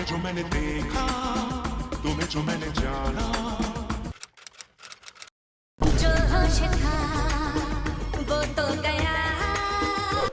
जो मैंने देखा, तुम्हें जो मैंने जाना, जो होश था वो तो गया।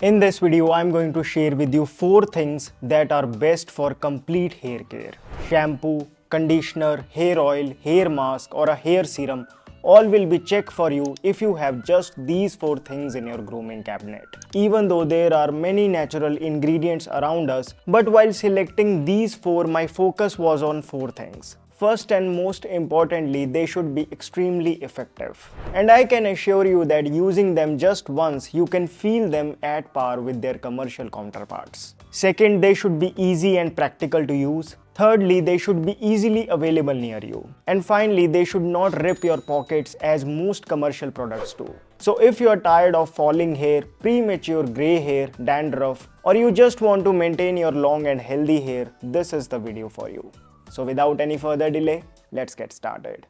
In this video, I'm going to share with you 4 things that are best for complete hair care. Shampoo, conditioner, hair oil, hair mask or a hair serum all will be checked for you if you have just these 4 things in your grooming cabinet. Even though there are many natural ingredients around us, but while selecting these 4, my focus was on 4 things. First and most importantly, they should be extremely effective. And I can assure you that using them just once, you can feel them at par with their commercial counterparts. Second, they should be easy and practical to use. Thirdly, they should be easily available near you. And finally, they should not rip your pockets as most commercial products do. So if you are tired of falling hair, premature grey hair, dandruff, or you just want to maintain your long and healthy hair, this is the video for you. So without any further delay, let's get started.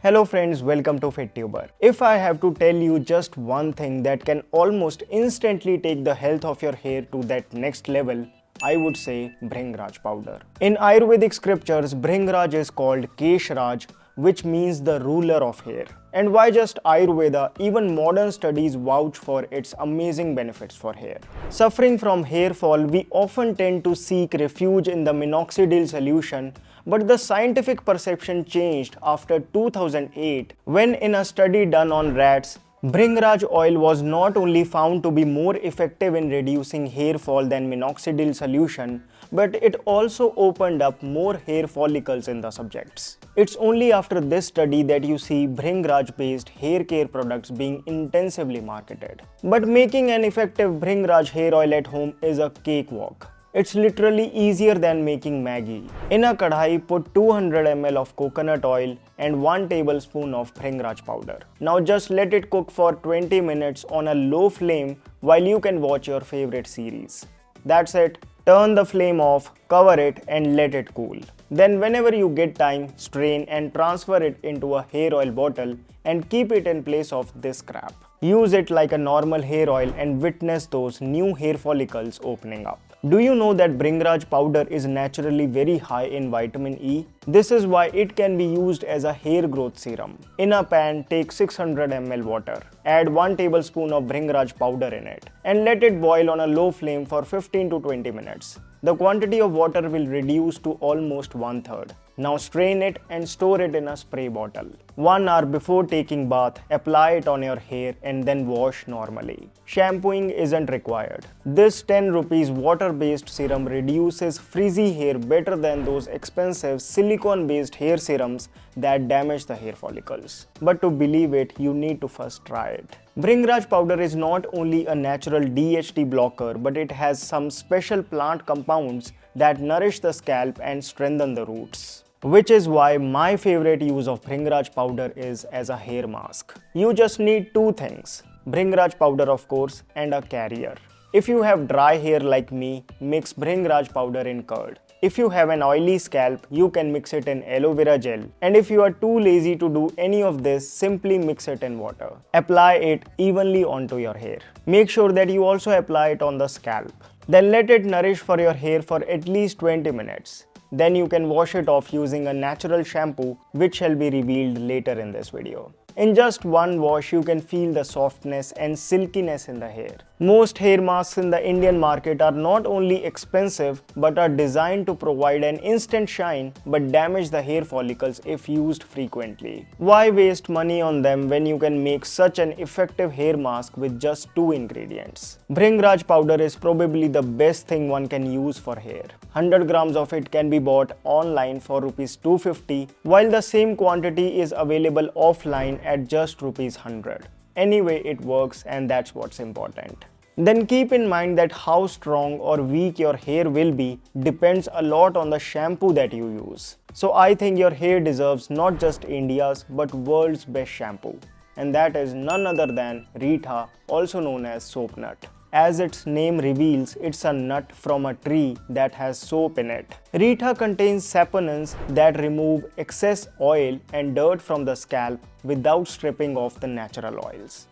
Hello friends, welcome to FitTuber. If I have to tell you just one thing that can almost instantly take the health of your hair to that next level, I would say Bhringraj powder. In Ayurvedic scriptures, Bhringraj is called Keshraj, which means the ruler of hair. And why just Ayurveda? Even modern studies vouch for its amazing benefits for hair. Suffering from hair fall, we often tend to seek refuge in the minoxidil solution, but the scientific perception changed after 2008 when in a study done on rats, Bhringraj oil was not only found to be more effective in reducing hair fall than minoxidil solution, but it also opened up more hair follicles in the subjects. It's only after this study that you see Bhringraj based hair care products being intensively marketed. But making an effective Bhringraj hair oil at home is a cakewalk. It's literally easier than making Maggi. In a kadhai, put 200 ml of coconut oil and 1 tablespoon of Bhringraj powder. Now just let it cook for 20 minutes on a low flame while you can watch your favorite series. That's it. Turn the flame off, cover it and let it cool. Then whenever you get time, strain and transfer it into a hair oil bottle and keep it in place of this crap. Use it like a normal hair oil and witness those new hair follicles opening up. Do you know that Bhringraj powder is naturally very high in vitamin E? This is why it can be used as a hair growth serum. In a pan, take 600 ml water. Add 1 tablespoon of Bhringraj powder in it and let it boil on a low flame for 15 to 20 minutes. The quantity of water will reduce to almost 1/3. Now strain it and store it in a spray bottle. 1 hour before taking bath, apply it on your hair and then wash normally. Shampooing isn't required. This 10 rupees water-based serum reduces frizzy hair better than those expensive silicone-based hair serums that damage the hair follicles. But to believe it, you need to first try it. Bhringraj powder is not only a natural DHT blocker, but it has some special plant compounds that nourish the scalp and strengthen the roots. Which is why my favorite use of Bhringraj powder is as a hair mask. You just need 2 things. Bhringraj powder of course and a carrier. If you have dry hair like me, mix Bhringraj powder in curd. If you have an oily scalp, you can mix it in aloe vera gel. And if you are too lazy to do any of this, simply mix it in water. Apply it evenly onto your hair. Make sure that you also apply it on the scalp. Then let it nourish for your hair for at least 20 minutes. Then you can wash it off using a natural shampoo, which shall be revealed later in this video. In just one wash, you can feel the softness and silkiness in the hair. Most hair masks in the Indian market are not only expensive but are designed to provide an instant shine but damage the hair follicles if used frequently. Why waste money on them when you can make such an effective hair mask with just 2 ingredients? Bhringraj powder is probably the best thing one can use for hair. 100 grams of it can be bought online for rupees 250, while the same quantity is available offline at just rupees 100. Anyway, it works and that's what's important. Then keep in mind that how strong or weak your hair will be depends a lot on the shampoo that you use. So I think your hair deserves not just India's but world's best shampoo. And that is none other than Reetha, also known as soap nut. As its name reveals, it's a nut from a tree that has soap in it. Reetha contains saponins that remove excess oil and dirt from the scalp without stripping off the natural oils.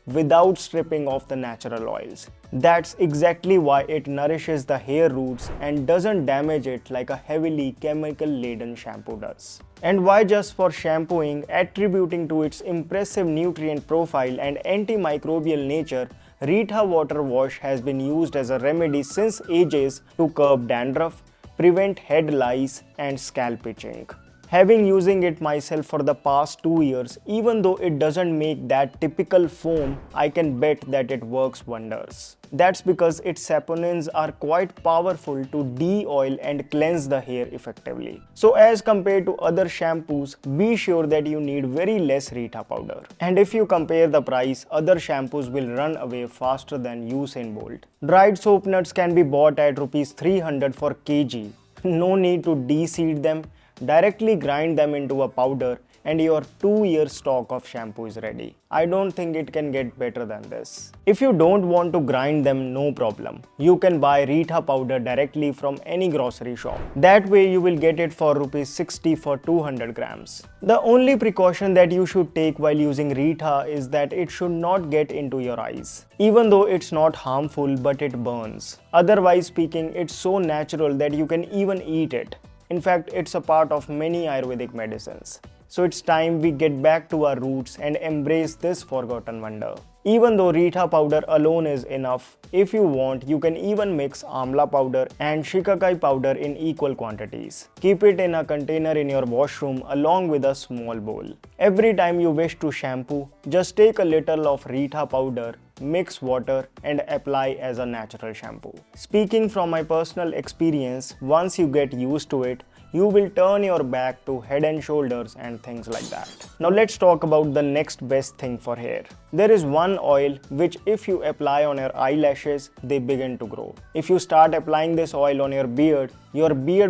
without stripping off the natural oils. That's exactly why it nourishes the hair roots and doesn't damage it like a heavily chemical-laden shampoo does. And why just for shampooing, attributing to its impressive nutrient profile and antimicrobial nature, Rita water wash has been used as a remedy since ages to curb dandruff, prevent head lice and scalp itching. Having using it myself for the past 2 years, even though it doesn't make that typical foam, I can bet that it works wonders. That's because its saponins are quite powerful to de-oil and cleanse the hair effectively. So as compared to other shampoos, be sure that you need very less Rita powder. And if you compare the price, other shampoos will run away faster than Usain Bolt. Dried soap nuts can be bought at Rs 300 for kg. No need to de-seed them. Directly grind them into a powder and your 2-year stock of shampoo is ready. I don't think it can get better than this. If you don't want to grind them, no problem. You can buy Rita powder directly from any grocery shop. That way you will get it for Rs 60 for 200 grams. The only precaution that you should take while using Rita is that it should not get into your eyes. Even though it's not harmful, but it burns. Otherwise speaking, it's so natural that you can even eat it. In fact, it's a part of many Ayurvedic medicines. So it's time we get back to our roots and embrace this forgotten wonder. Even though Rita powder alone is enough, if you want, you can even mix amla powder and shikakai powder in equal quantities. Keep it in a container in your washroom along with a small bowl. Every time you wish to shampoo, just take a little of Rita powder, mix water and apply as a natural shampoo. Speaking from my personal experience, once you get used to it, you will turn your back to Head and Shoulders and things like that. Now let's talk about the next best thing for hair. There is one oil which if you apply on your eyelashes, they begin to grow. If you start applying this oil on your beard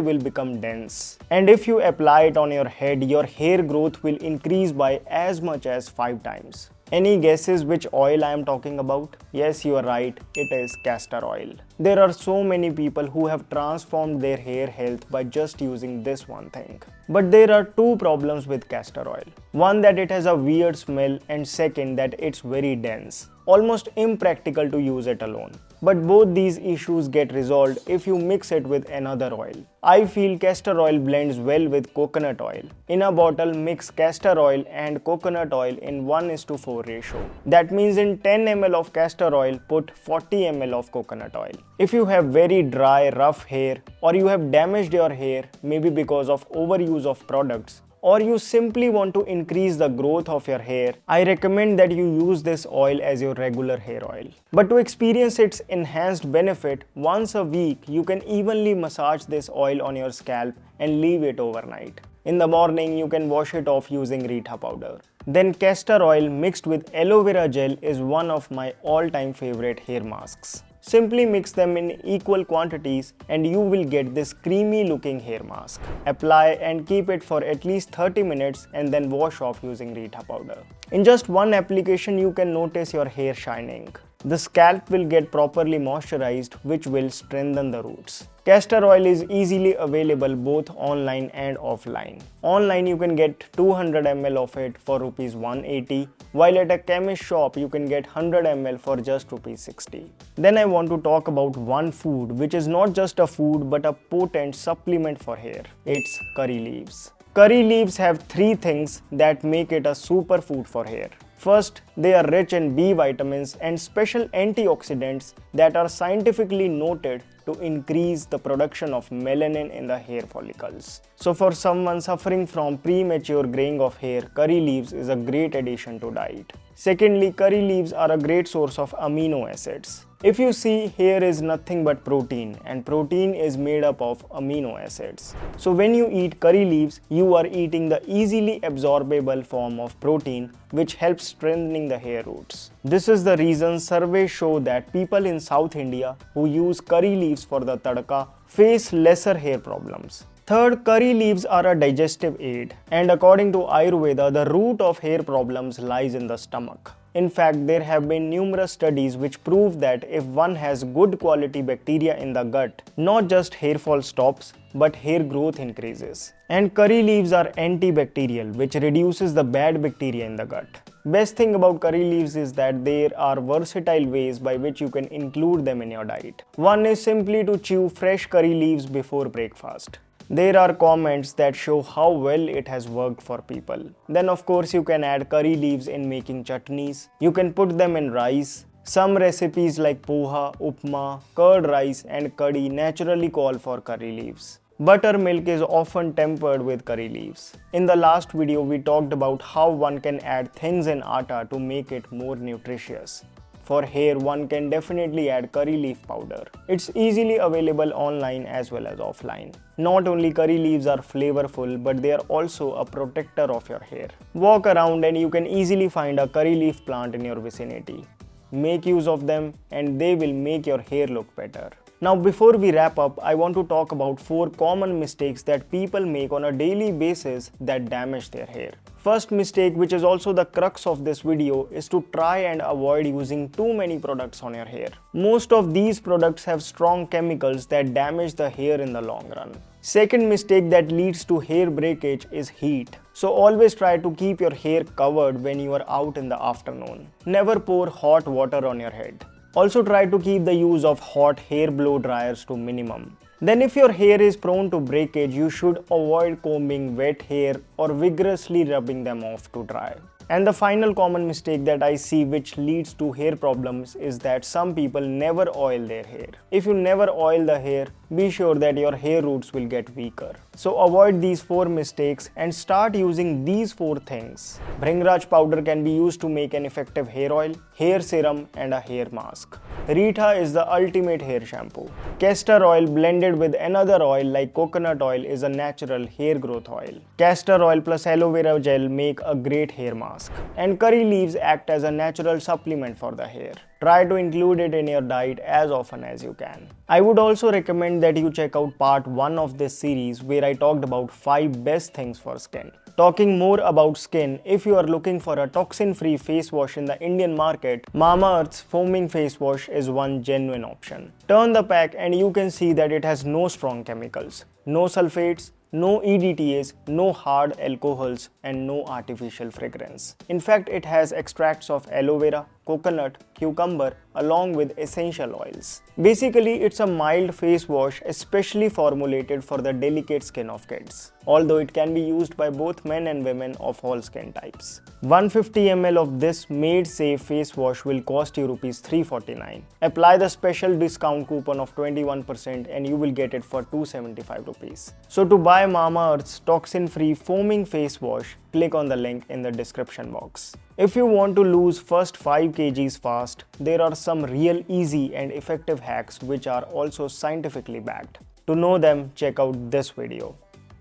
will become dense. And if you apply it on your head, your hair growth will increase by as much as 5 times. Any guesses which oil I am talking about? Yes, you are right, it is castor oil. There are so many people who have transformed their hair health by just using this one thing. But there are 2 problems with castor oil. One, that it has a weird smell, and second, that it's very dense. Almost impractical to use it alone. But both these issues get resolved if you mix it with another oil. I feel castor oil blends well with coconut oil. In a bottle, mix castor oil and coconut oil in 1:4 ratio. That means in 10 ml of castor oil, put 40 ml of coconut oil. If you have very dry, rough hair, or you have damaged your hair, maybe because of overuse of products, or you simply want to increase the growth of your hair, I recommend that you use this oil as your regular hair oil. But to experience its enhanced benefit, once a week you can evenly massage this oil on your scalp and leave it overnight. In the morning, you can wash it off using Rita powder. Then castor oil mixed with aloe vera gel is one of my all-time favorite hair masks. Simply mix them in equal quantities and you will get this creamy looking hair mask. Apply and keep it for at least 30 minutes and then wash off using Rita powder. In just one application, you can notice your hair shining. The scalp will get properly moisturized, which will strengthen the roots. Castor oil is easily available both online and offline. Online you can get 200 ml of it for Rs 180, while at a chemist shop you can get 100 ml for just Rs 60. Then I want to talk about one food which is not just a food but a potent supplement for hair. It's curry leaves. Curry leaves have 3 things that make it a superfood for hair. First, they are rich in B vitamins and special antioxidants that are scientifically noted to increase the production of melanin in the hair follicles. So for someone suffering from premature graying of hair, curry leaves is a great addition to diet. Secondly, curry leaves are a great source of amino acids. If you see, hair is nothing but protein, and protein is made up of amino acids. So when you eat curry leaves, you are eating the easily absorbable form of protein, which helps strengthening the hair roots. This is the reason surveys show that people in South India who use curry leaves for the tadka face lesser hair problems. Third, curry leaves are a digestive aid, and according to Ayurveda, the root of hair problems lies in the stomach. In fact, there have been numerous studies which prove that if one has good quality bacteria in the gut, not just hair fall stops, but hair growth increases. And curry leaves are antibacterial, which reduces the bad bacteria in the gut. Best thing about curry leaves is that there are versatile ways by which you can include them in your diet. One is simply to chew fresh curry leaves before breakfast. There are comments that show how well it has worked for people. Then of course you can add curry leaves in making chutneys. You can put them in rice. Some recipes like poha, upma, curd rice and curry naturally call for curry leaves. Buttermilk is often tempered with curry leaves. In the last video we talked about how one can add things in atta to make it more nutritious. For hair, one can definitely add curry leaf powder. It's easily available online as well as offline. Not only curry leaves are flavorful, but they are also a protector of your hair. Walk around and you can easily find a curry leaf plant in your vicinity. Make use of them and they will make your hair look better. Now before we wrap up, I want to talk about 4 common mistakes that people make on a daily basis that damage their hair. First mistake, which is also the crux of this video, is to try and avoid using too many products on your hair. Most of these products have strong chemicals that damage the hair in the long run. Second mistake that leads to hair breakage is heat. So always try to keep your hair covered when you are out in the afternoon. Never pour hot water on your head. Also try to keep the use of hot hair blow dryers to minimum. Then if your hair is prone to breakage, you should avoid combing wet hair or vigorously rubbing them off to dry. And the final common mistake that I see which leads to hair problems is that some people never oil their hair. If you never oil the hair, be sure that your hair roots will get weaker. So avoid these 4 mistakes and start using these 4 things. Bhringraj powder can be used to make an effective hair oil, hair serum and a hair mask. Rita is the ultimate hair shampoo. Castor oil blended with another oil like coconut oil is a natural hair growth oil. Castor oil plus aloe vera gel make a great hair mask. And curry leaves act as a natural supplement for the hair. Try to include it in your diet as often as you can. I would also recommend that you check out part 1 of this series where I talked about 5 best things for skin. Talking more about skin, if you are looking for a toxin-free face wash in the Indian market, Mamaearth's Foaming Face Wash is one genuine option. Turn the pack and you can see that it has no strong chemicals, no sulfates, no EDTAs, no hard alcohols and no artificial fragrance. In fact, it has extracts of aloe vera, coconut, cucumber along with essential oils. Basically, it's a mild face wash especially formulated for the delicate skin of kids, although it can be used by both men and women of all skin types. 150 ml of this made safe face wash will cost you Rs 349. Apply the special discount coupon of 21% and you will get it for 275 rupees. So to buy Mamaearth's toxin-free foaming face wash, click on the link in the description box. If you want to lose first 5 kgs fast, there are some real easy and effective hacks which are also scientifically backed. To know them, check out this video.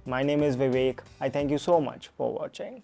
My name is Vivek. I thank you so much for watching.